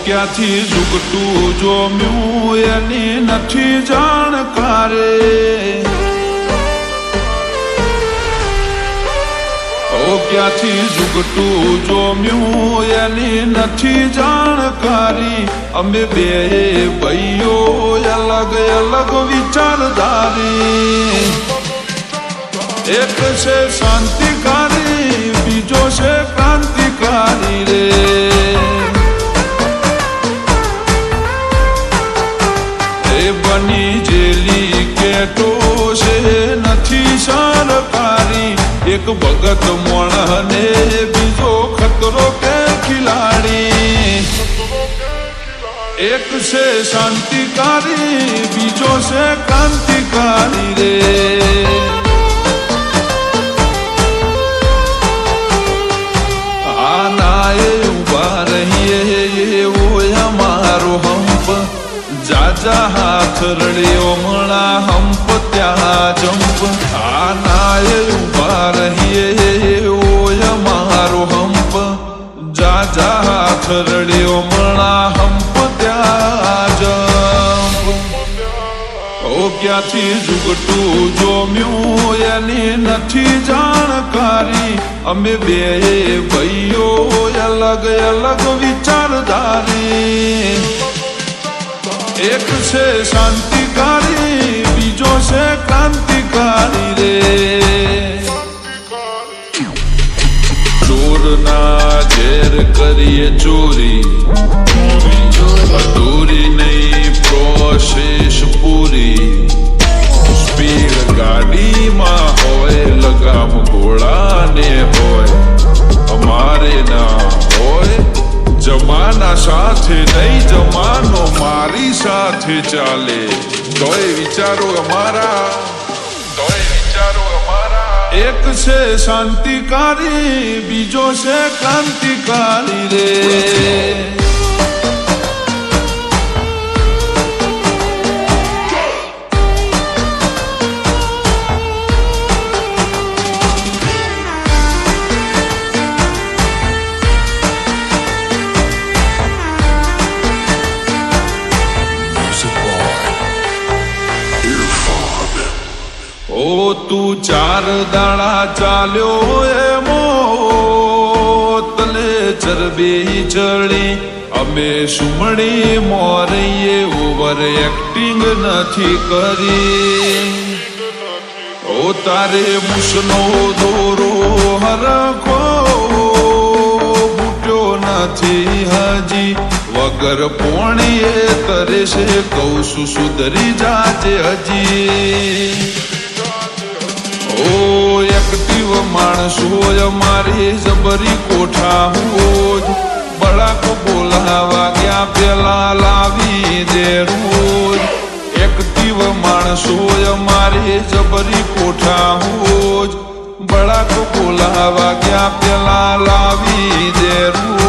ક્યાંથી ઝૂકતું જોમ્યું એની નથી જાણકારે ક્યાંથી ઝૂકતું જોમ્યું એની નથી જાણકારી અમે બે ભાઈઓ અલગ અલગ વિચારધારી એક છે શાંતિકારી બીજો છે ક્રાંતિકારી રે એ બની જેલી કેટો છે નથી સરકારી એક ભગત મોણને બીજો ખતરો કે ખિલાડી એક છે શાંતિકારી બીજો છે ક્રાંતિકારી રે આનાએ ઉભા રહીએ એવો અમારો હંપ જાજા હાથ રડ્યો મણા હંપ ત્યાં જંપ આનાએ ઉભા રહીએ એવો અમારો હંપ જાજા હાથ રડ્યો મણા હંપ ત્યાં જંપ ક્યાંથી ઝૂકતું જોમ્યું એની નથી જાણકારી અમે બે ભાઈઓ અલગ અલગ વિચારધારી એક છે શાંતિકારી બીજો છે ક્રાંતિકારી રે ચોરના ઝેર કરીએ ચોરી અધૂરી નહીં પ્રોસેસ પૂરી સ્પીડ ગાડીમાં હોય લગામ ઘોડાને હોય અમારે ના હોય જમાના સાથે નહીં જમાનો મારી સાથે ચાલે તોય વિચારો અમારા એક છે શાંતિકારી બીજો છે ક્રાંતિકારી રે તું ચાર દાડા ચાલ્યો એમો તલે ચરબી ચડી અમે સુમણી મોરીએ ઓવર એક્ટિંગ નથી કરી ઓ તારે મુસનો દોરો હરખો બૂટ્યો નથી હજી વગર પોણીએ તરે છે કહું છું સુધરી જાજે હજી એક્ટિવ માણસો અમારી જબરી કોઠા હોજ બળાક બોલાવા ગયા પેલા લાવી દે રોજ એક્ટિવ માણસો અમારી જબરી કોઠા હોજ બળાક બોલાવા ગયા પેલા લાવી દે રોજ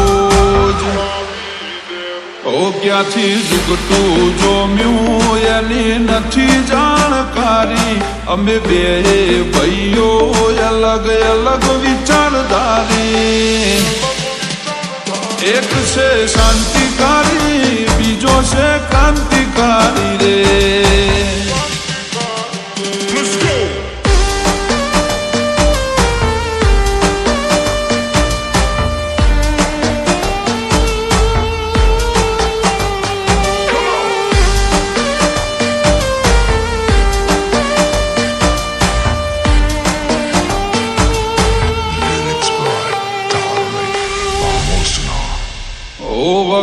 ક્યાંથી ઝૂકતું જોમ્યું એની નથી જાણકારી અમે બે ભાઈઓ અલગ અલગ વિચારધારી એક છે શાંતિકારી બીજો છે ક્રાંતિકારી રે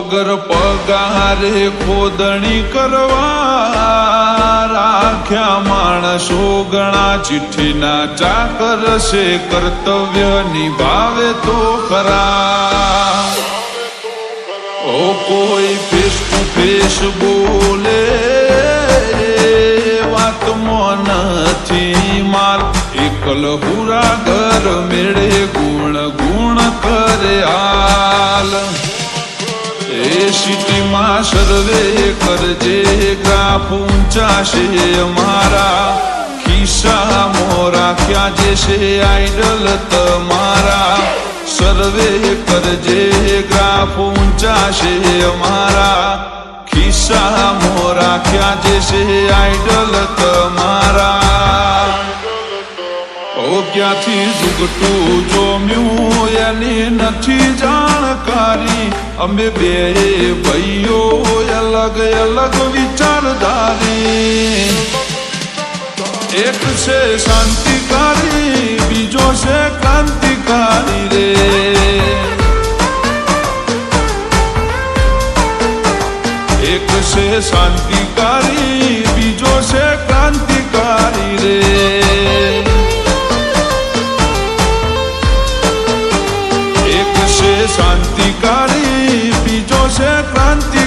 વગર પગારે ખોદણી કરવા રાખ્યા માણસો ઘણા ચિઠ્ઠીના ચાકર છે કર્તવ્ય નિભાવે તો ખરા કોઈ ફેસ ટુ ફેસ બોલે વાતમાં નથી માલ એકલ હુરા ઘર મેળે ગુણ ગુણ કરે હાલ સિટીમાં સર્વે કરજે ગ્રાફ ઊંચા છે અમારા ખિસ્સા મોરા ક્યાં જે છે આઈડલ તમારા સર્વે કરજે ગ્રાફ ઊંચા છે અમારા ખિસ્સા મોરા ક્યાં જે છે આઈડલ તમારા ઓ ક્યાંથી ઝુગટું જોમ્યું એની નથી જાણકારી અમે બે ભાઈઓ અલગ અલગ વિચારધારી એક છે શાંતિકારી બીજો છે ક્રાંતિકારી રે એક છે શાંતિકારી બીજો છે ક્રાંતિકારી રે એક છે શાંતિકારી બીજો છે ક્રાંતિ